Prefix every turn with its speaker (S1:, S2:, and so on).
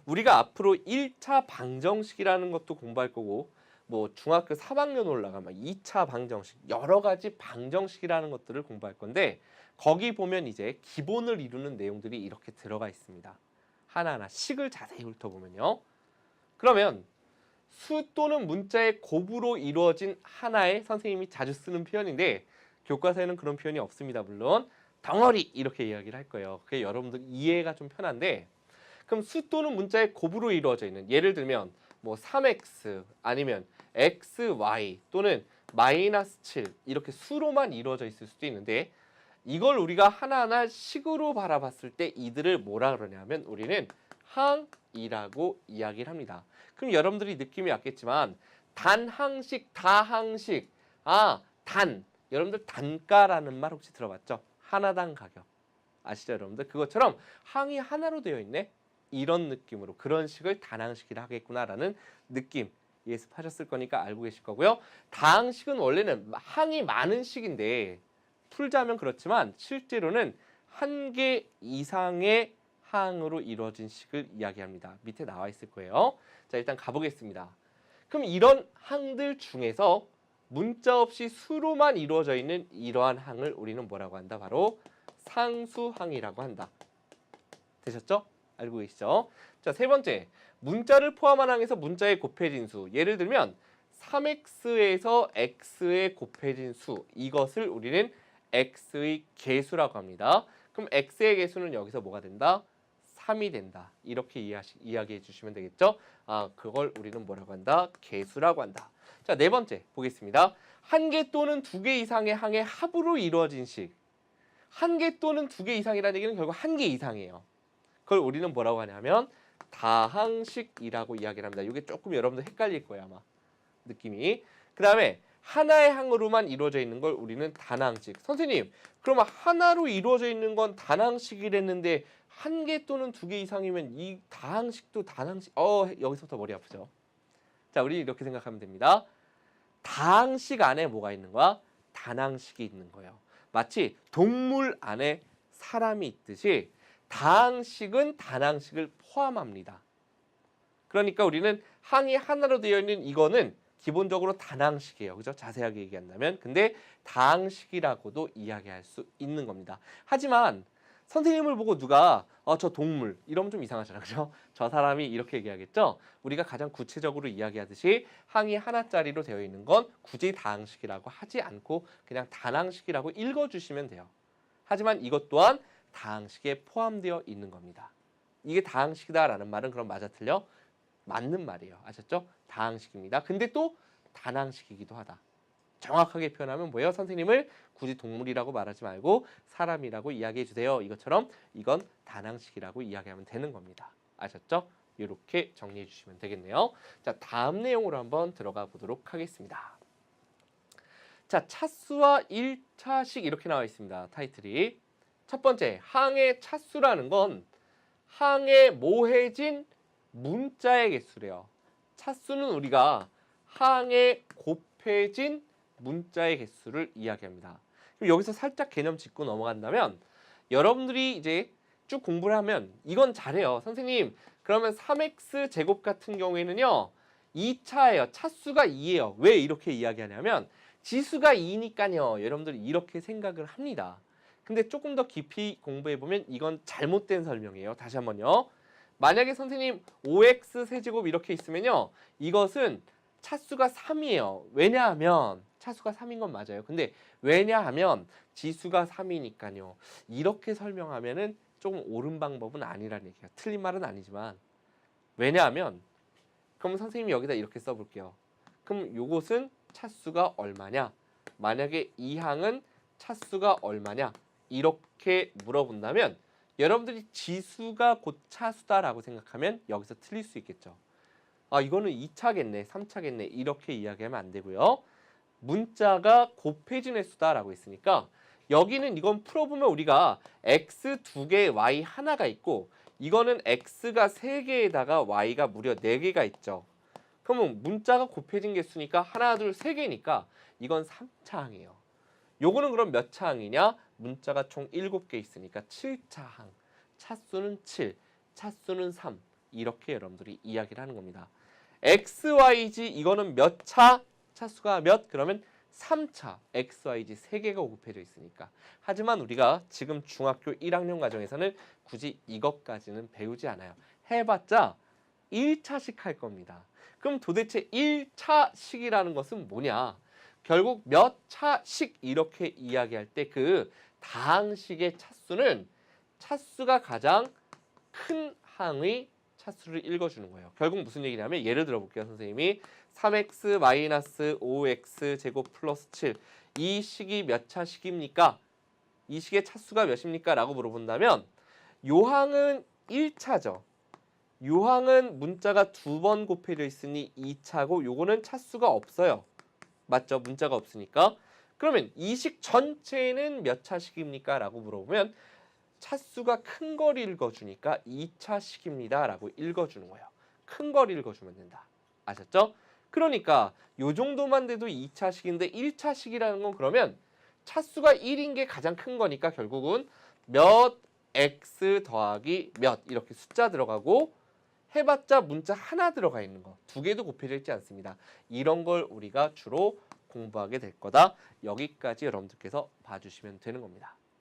S1: 우리가 앞으로 1차 방정식이라는 것도 공부할 거고 뭐 중학교 3학년 올라가면 2차 방정식, 여러 가지 방정식이라는 것들을 공부할 건데 거기 보면 이제 기본을 이루는 내용들이 이렇게 들어가 있습니다. 하나하나 식을 자세히 훑어보면요. 그러면 수 또는 문자의 곱으로 이루어진 하나의 선생님이 자주 쓰는 표현인데 교과서에는 그런 표현이 없습니다. 물론 덩어리 이렇게 이야기를 할 거예요. 그게 여러분들 이해가 좀 편한데 그럼 수 또는 문자의 곱으로 이루어져 있는 예를 들면 뭐 3x 아니면 xy 또는 마이너스 7 이렇게 수로만 이루어져 있을 수도 있는데 이걸 우리가 하나하나 식으로 바라봤을 때 이들을 뭐라 그러냐면 우리는 항이라고 이야기를 합니다. 그럼 여러분들이 느낌이 왔겠지만 단항식, 다항식, 단 여러분들 단가라는 말 혹시 들어봤죠? 하나당 가격 아시죠 여러분들? 그것처럼 항이 하나로 되어 있네? 이런 느낌으로 그런 식을 단항식이라 하겠구나라는 느낌 예습하셨을 거니까 알고 계실 거고요. 다항식은 원래는 항이 많은 식인데 풀자면 그렇지만 실제로는 한 개 이상의 항으로 이루어진 식을 이야기합니다. 밑에 나와 있을 거예요. 자, 일단 가보겠습니다. 그럼 이런 항들 중에서 문자 없이 수로만 이루어져 있는 이러한 항을 우리는 뭐라고 한다? 바로 상수항이라고 한다. 되셨죠? 알고 계시죠? 자, 세 번째. 문자를 포함한 항에서 문자의 곱해진 수. 예를 들면 3x에서 x에 곱해진 수. 이것을 우리는 x의 개수라고 합니다. 그럼 x의 개수는 여기서 뭐가 된다? 3이 된다. 이렇게 이야기해 주시면 되겠죠? 그걸 우리는 뭐라고 한다? 개수라고 한다. 자, 네 번째 보겠습니다. 한 개 또는 두 개 이상의 항의 합으로 이루어진 식. 한 개 또는 두 개 이상이라는 얘기는 결국 한 개 이상이에요. 그걸 우리는 뭐라고 하냐면 다항식이라고 이야기를 합니다. 이게 조금 여러분들 헷갈릴 거예요, 아마. 느낌이. 그 다음에 하나의 항으로만 이루어져 있는 걸 우리는 단항식. 선생님, 그러면 하나로 이루어져 있는 건 단항식이랬는데 한 개 또는 두 개 이상이면 이 다항식도 단항식. 여기서부터 머리 아프죠? 자, 우리 이렇게 생각하면 됩니다. 다항식 안에 뭐가 있는 거야? 단항식이 있는 거예요. 마치 동물 안에 사람이 있듯이 다항식은 단항식을 포함합니다. 그러니까 우리는 항이 하나로 되어 있는 이거는 기본적으로 단항식이에요. 그죠? 자세하게 얘기한다면. 근데 다항식이라고도 이야기할 수 있는 겁니다. 하지만 선생님을 보고 누가 저 동물 이러면 좀 이상하잖아요. 그죠? 저 사람이 이렇게 얘기하겠죠? 우리가 가장 구체적으로 이야기하듯이 항이 하나짜리로 되어 있는 건 굳이 다항식이라고 하지 않고 그냥 단항식이라고 읽어주시면 돼요. 하지만 이것 또한 다항식에 포함되어 있는 겁니다. 이게 다항식이다라는 말은 그럼 맞아 틀려? 맞는 말이에요. 아셨죠? 다항식입니다. 근데 또 단항식이기도 하다. 정확하게 표현하면 뭐예요? 선생님을 굳이 동물이라고 말하지 말고 사람이라고 이야기해 주세요. 이것처럼 이건 단항식이라고 이야기하면 되는 겁니다. 아셨죠? 이렇게 정리해 주시면 되겠네요. 자, 다음 내용으로 한번 들어가 보도록 하겠습니다. 자, 차수와 1차식 이렇게 나와 있습니다. 타이틀이. 첫 번째, 항의 차수라는 건 항에 모해진 문자의 개수래요. 차수는 우리가 항에 곱해진 문자의 개수를 이야기합니다. 그럼 여기서 살짝 개념 짚고 넘어간다면 여러분들이 이제 쭉 공부를 하면 이건 잘해요. 선생님, 그러면 3x 제곱 같은 경우에는요. 2차예요. 차수가 2예요. 왜 이렇게 이야기하냐면 지수가 2니까요. 여러분들이 이렇게 생각을 합니다. 근데 조금 더 깊이 공부해보면 이건 잘못된 설명이에요. 다시 한번요. 만약에 선생님 5x 세제곱 이렇게 있으면요. 이것은 차수가 3이에요. 왜냐하면 차수가 3인 건 맞아요. 근데 왜냐하면 지수가 3이니까요. 이렇게 설명하면은 조금 옳은 방법은 아니라는 얘기예요. 틀린 말은 아니지만 왜냐하면 그럼 선생님이 여기다 이렇게 써볼게요. 그럼 요것은 차수가 얼마냐? 만약에 이 항은 차수가 얼마냐? 이렇게 물어본다면 여러분들이 지수가 곧 차수다라고 생각하면 여기서 틀릴 수 있겠죠. 이거는 2차겠네, 3차겠네 이렇게 이야기하면 안 되고요. 문자가 곱해진 횟수다라고 했으니까 여기는 이건 풀어보면 우리가 x 2개, y 하나가 있고 이거는 x가 3개에다가 y가 무려 4개가 있죠. 그러면 문자가 곱해진 개수니까 하나, 둘, 3개니까 이건 3차항이에요. 요거는 그럼 몇 차항이냐? 문자가 총 7개 있으니까 7차항. 차수는 7, 차수는 3. 이렇게 여러분들이 이야기를 하는 겁니다. XYZ 이거는 몇 차? 차수가 몇? 그러면 3차. XYZ 3개가 곱해져 있으니까. 하지만 우리가 지금 중학교 1학년 과정에서는 굳이 이것까지는 배우지 않아요. 해봤자 1차씩 할 겁니다. 그럼 도대체 1차식이라는 것은 뭐냐? 결국 몇 차씩 이렇게 이야기할 때 그 다항식의 차수는 차수가 가장 큰 항의 차수를 읽어주는 거예요. 결국 무슨 얘기냐면 예를 들어볼게요. 선생님이 3x-5x 제곱 플러스 7 이 식이 몇 차식입니까? 이 식의 차수가 몇입니까? 라고 물어본다면 요항은 1차죠. 요항은 문자가 2번 곱해져 있으니 2차고 요거는 차수가 없어요. 맞죠? 문자가 없으니까. 그러면 이 식 전체는 몇 차식입니까? 라고 물어보면 차수가 큰 걸 읽어주니까 2차식입니다. 라고 읽어주는 거예요. 큰 걸 읽어주면 된다. 아셨죠? 그러니까 요 정도만 돼도 2차식인데 1차식이라는 건 그러면 차수가 1인 게 가장 큰 거니까 결국은 몇 x 더하기 몇 이렇게 숫자 들어가고 해봤자 문자 하나 들어가 있는 거. 2개도 곱해져 있지 않습니다. 이런 걸 우리가 주로 공부하게 될 거다. 여기까지 여러분들께서 봐주시면 되는 겁니다.